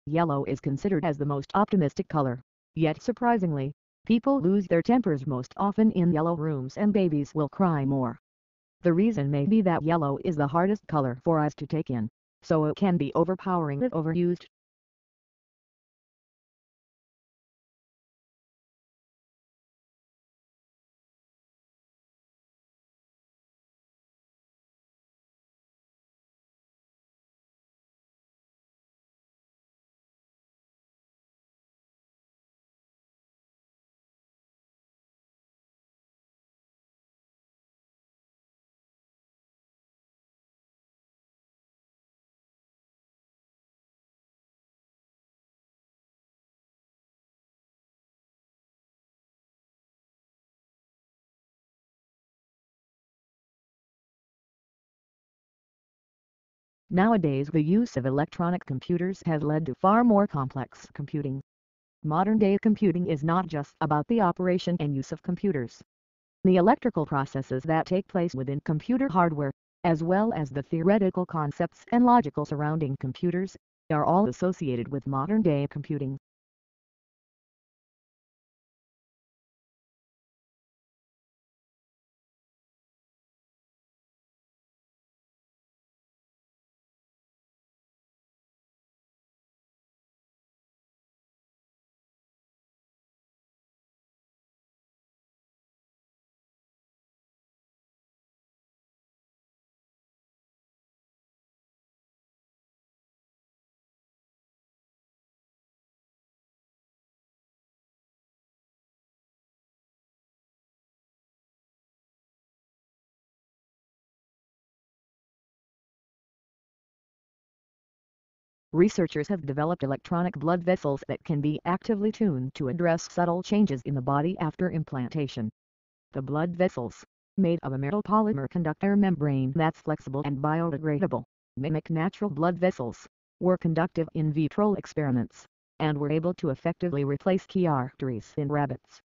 Yellow is considered as the most optimistic color, yet surprisingly, people lose their tempers most often in yellow rooms and babies will cry more. The reason may be that yellow is the hardest color for us to take in, so it can be overpowering if overused. Nowadays the use of electronic computers has led to far more complex computing. Modern-day computing is not just about the operation and use of computers. The electrical processes that take place within computer hardware, as well as the theoretical concepts and logical surrounding computers, are all associated with modern-day computing. Researchers have developed electronic blood vessels that can be actively tuned to address subtle changes in the body after implantation. The blood vessels, made of a metal polymer conductor membrane that's flexible and biodegradable, mimic natural blood vessels, were conducted in vitro experiments, and were able to effectively replace key arteries in rabbits.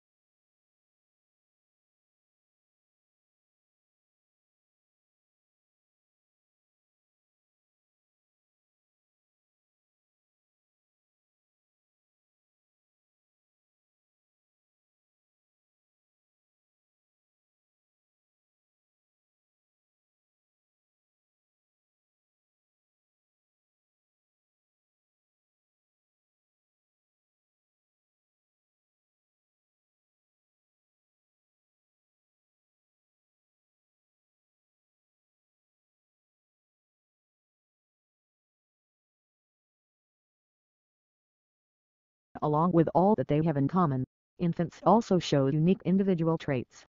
Along with all that they have in common, infants also show unique individual traits.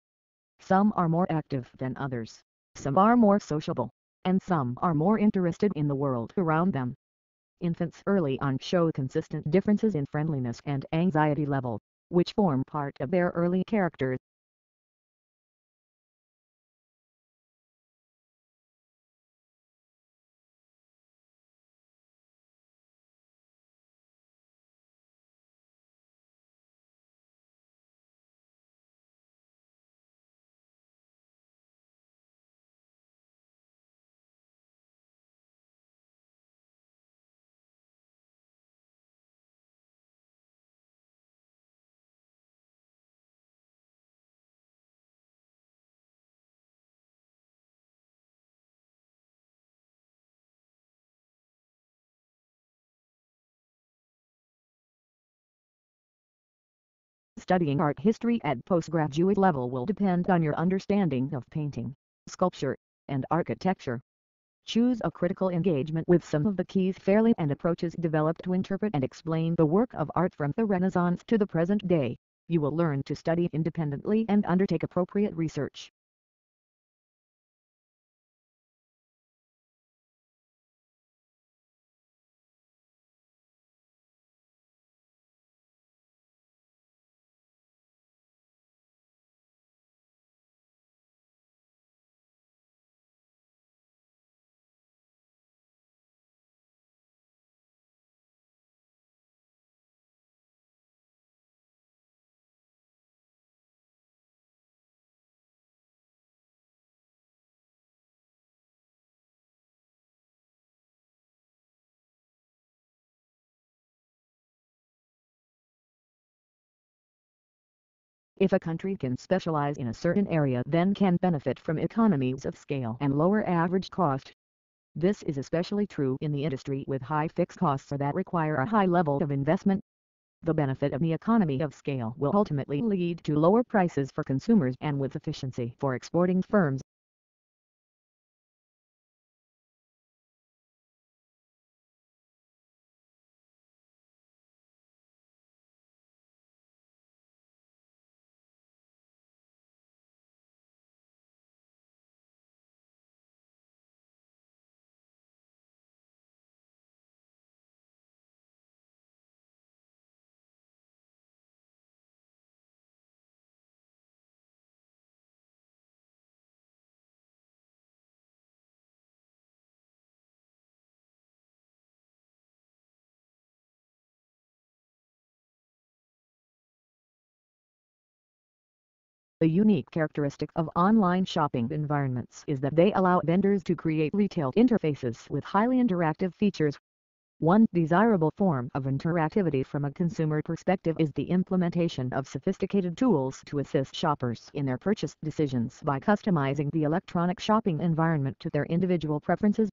Some are more active than others, some are more sociable, and some are more interested in the world around them. Infants early on show consistent differences in friendliness and anxiety level, which form part of their early character. Studying art history at postgraduate level will depend on your understanding of painting, sculpture, and architecture. Choose a critical engagement with some of the keys fairly and approaches developed to interpret and explain the work of art from the Renaissance to the present day. You will learn to study independently and undertake appropriate research. If a country can specialize in a certain area, then can benefit from economies of scale and lower average cost. This is especially true in the industry with high fixed costs or that require a high level of investment. The benefit of the economy of scale will ultimately lead to lower prices for consumers and with efficiency for exporting firms. A unique characteristic of online shopping environments is that they allow vendors to create retail interfaces with highly interactive features. One desirable form of interactivity from a consumer perspective is the implementation of sophisticated tools to assist shoppers in their purchase decisions by customizing the electronic shopping environment to their individual preferences.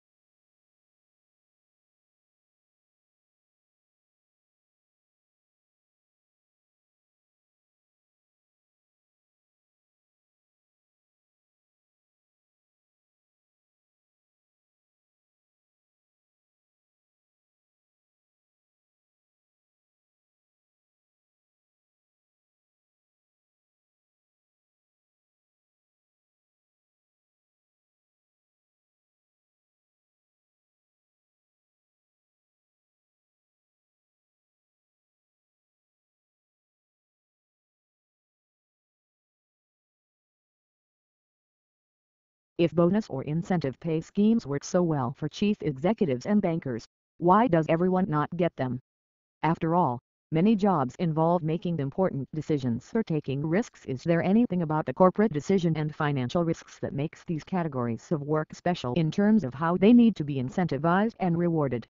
If bonus or incentive pay schemes work so well for chief executives and bankers, why does everyone not get them? After all, many jobs involve making important decisions or taking risks. Is there anything about the corporate decision and financial risks that makes these categories of work special in terms of how they need to be incentivized and rewarded?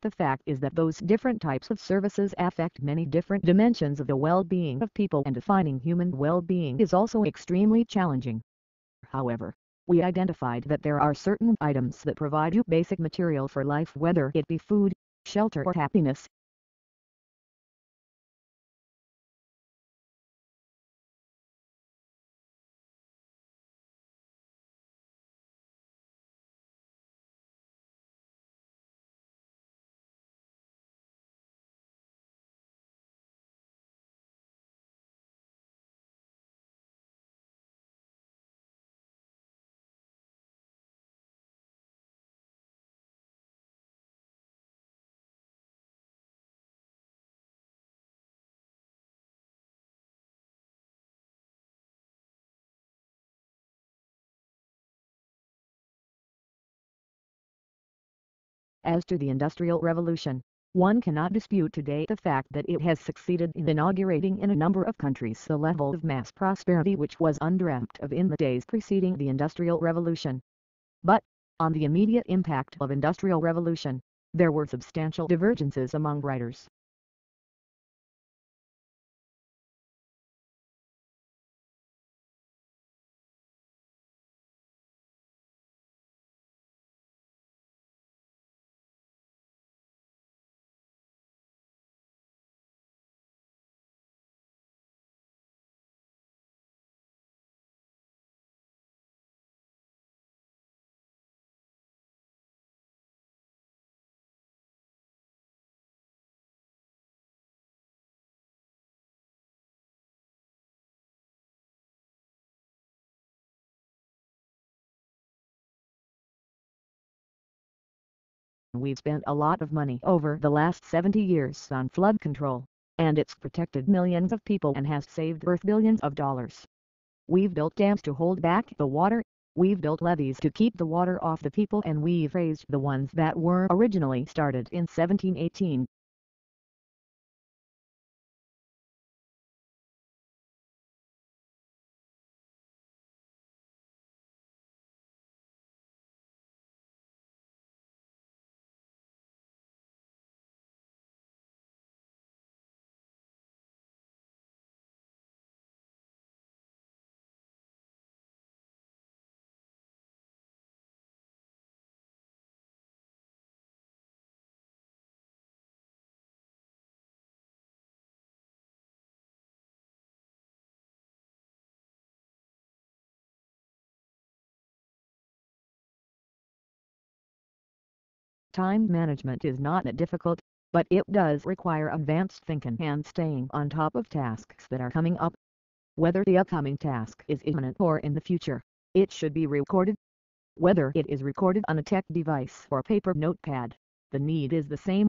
The fact is that those different types of services affect many different dimensions of the well-being of people, and defining human well-being is also extremely challenging. However, we identified that there are certain items that provide you basic material for life, whether it be food, shelter or happiness. As to the Industrial Revolution, one cannot dispute today the fact that it has succeeded in inaugurating in a number of countries the level of mass prosperity which was undreamt of in the days preceding the Industrial Revolution. But, on the immediate impact of Industrial Revolution, there were substantial divergences among writers. We've spent a lot of money over the last 70 years on flood control, and it's protected millions of people and has saved Earth billions of dollars. We've built dams to hold back the water, we've built levees to keep the water off the people, and we've raised the ones that were originally started in 1718. Time management is not that difficult, but it does require advanced thinking and staying on top of tasks that are coming up. Whether the upcoming task is imminent or in the future, it should be recorded. Whether it is recorded on a tech device or paper notepad, the need is the same.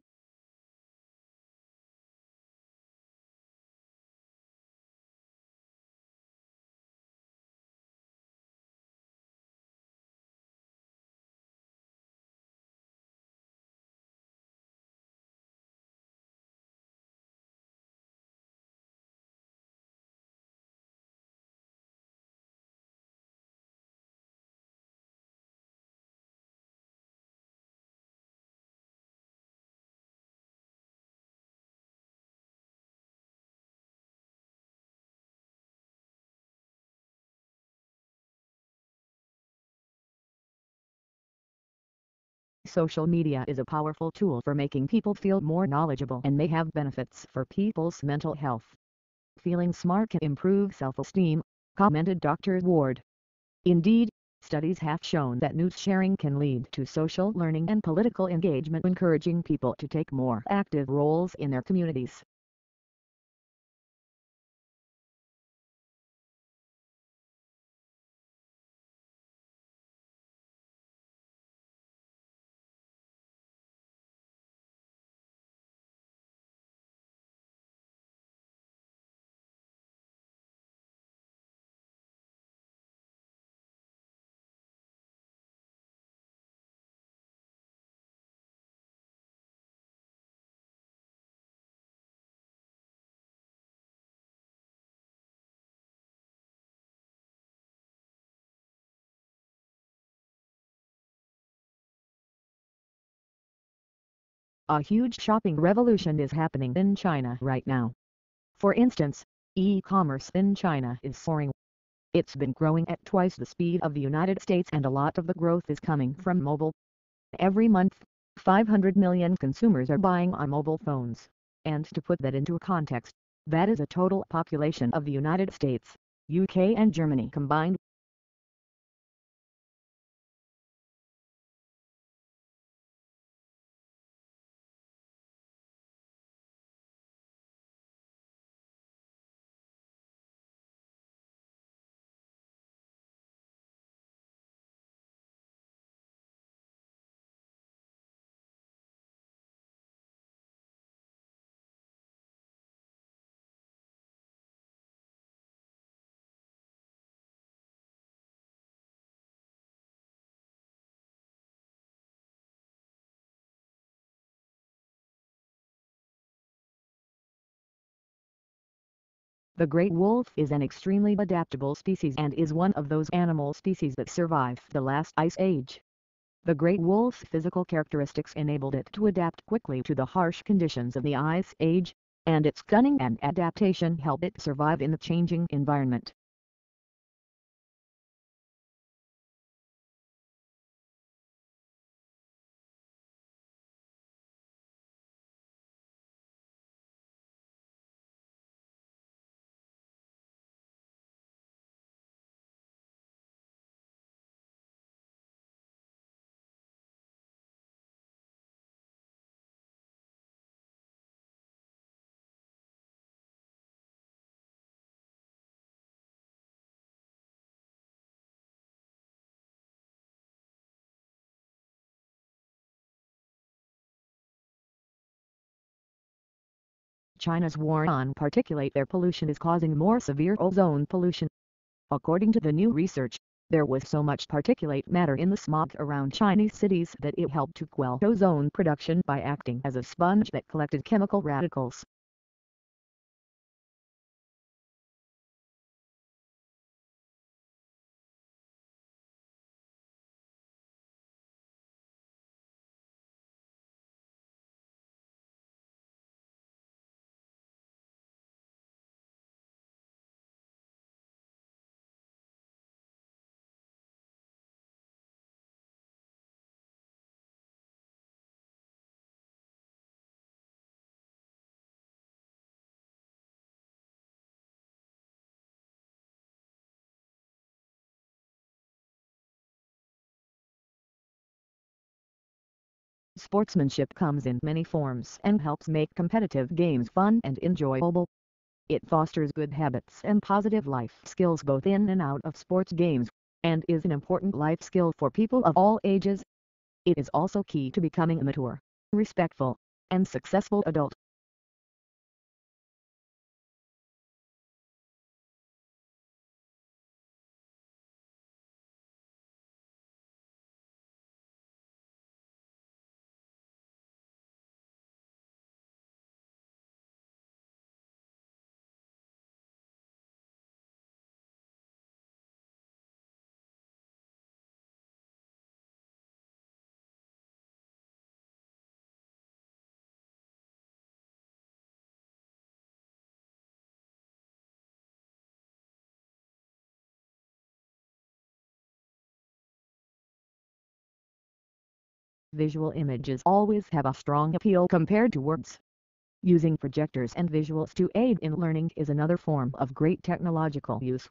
Social media is a powerful tool for making people feel more knowledgeable and may have benefits for people's mental health. Feeling smart can improve self-esteem, commented Dr. Ward. Indeed, studies have shown that news sharing can lead to social learning and political engagement, encouraging people to take more active roles in their communities. A huge shopping revolution is happening in China right now. For instance, e-commerce in China is soaring. It's been growing at twice the speed of the United States, and a lot of the growth is coming from mobile. Every month, 500 million consumers are buying on mobile phones. And to put that into context, that is a total population of the United States, UK and Germany combined. The great wolf is an extremely adaptable species and is one of those animal species that survived the last ice age. The great wolf's physical characteristics enabled it to adapt quickly to the harsh conditions of the ice age, and its cunning and adaptation helped it survive in the changing environment. China's war on particulate air pollution is causing more severe ozone pollution. According to the new research, there was so much particulate matter in the smog around Chinese cities that it helped to quell ozone production by acting as a sponge that collected chemical radicals. Sportsmanship comes in many forms and helps make competitive games fun and enjoyable. It fosters good habits and positive life skills both in and out of sports games, and is an important life skill for people of all ages. It is also key to becoming a mature, respectful, and successful adult. Visual images always have a strong appeal compared to words. Using projectors and visuals to aid in learning is another form of great technological use.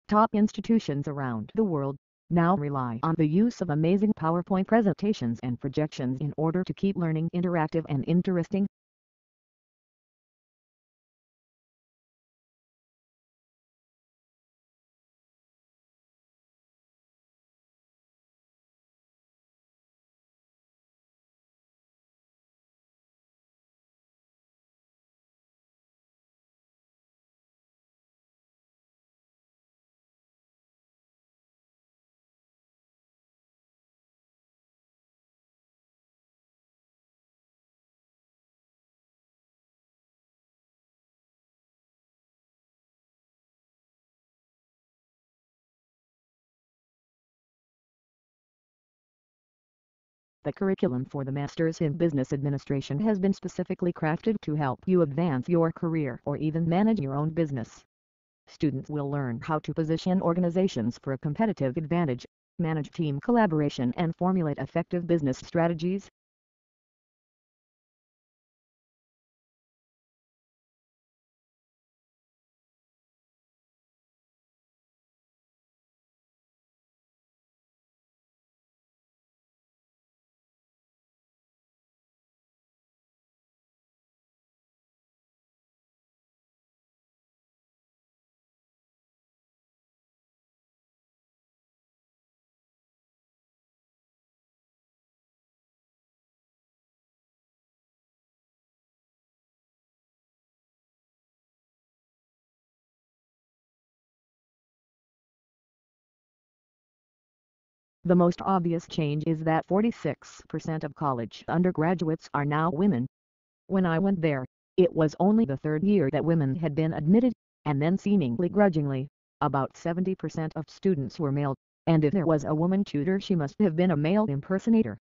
Top institutions around the world now rely on the use of amazing PowerPoint presentations and projections in order to keep learning interactive and interesting. The curriculum for the Masters in Business Administration has been specifically crafted to help you advance your career or even manage your own business. Students will learn how to position organizations for a competitive advantage, manage team collaboration and formulate effective business strategies. The most obvious change is that 46% of college undergraduates are now women. When I went there, it was only the third year that women had been admitted, and then seemingly grudgingly, about 70% of students were male, and if there was a woman tutor she must have been a male impersonator.